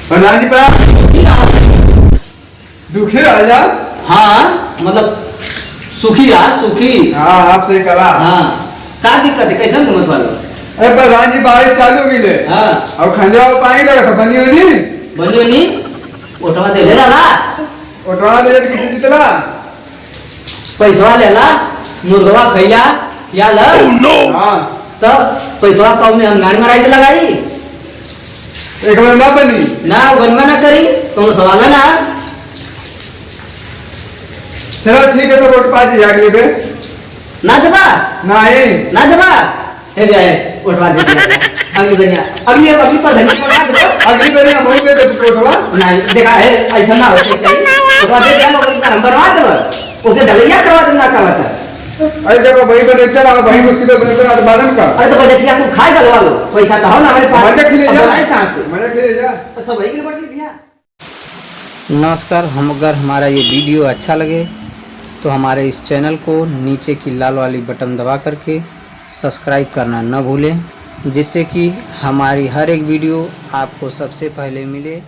प्रधान जी पर दुखी राजा। हाँ मतलब सुखी रहा सुखी। हाँ आपसे कला। हाँ का दिक्कत है कैसे समझ वालो। अरे प्रधान जी बारिश चालू हो गई। हाँ और खंजरा पानी लगा बनी होनी बंदी नहीं उठवा दे लेला ला उठवा दे किसी जितला पैसा लेला मुर्गवा खैला या ल हाँ तो पैसा कब में हम गाड़ी में राइट लगाई एक बार ना बनी ना बनवा ना करी तुम सवाल है ना। चलो ठीक है तो वोट पाजी अगले पे ना दबा नहीं ना दबा हे जाए उठवा दे अगली बनिया अगली अगली पर धनी पर दो अगली बार हम हो गए तो उठवा नहीं देखा है ऐसा ना हो चाहिए उठवा दे क्या लोग हम बनवा दो उसे ढलैया करवा देना करवा था। अरे जब वही पर रहता रहा वही मुसीबत बन कर बालन का। अरे तो बजट को खाए डलवा लो पैसा तो हो ना हमारे पास मजा खिले जा कहां से मजा खिले जा सब वही के बढ़ दिया। नमस्कार। हम अगर हमारा ये वीडियो अच्छा लगे तो हमारे इस चैनल को नीचे की लाल वाली बटन दबा करके सब्सक्राइब करना न भूलें, जिससे कि हमारी हर एक वीडियो आपको सबसे पहले मिले।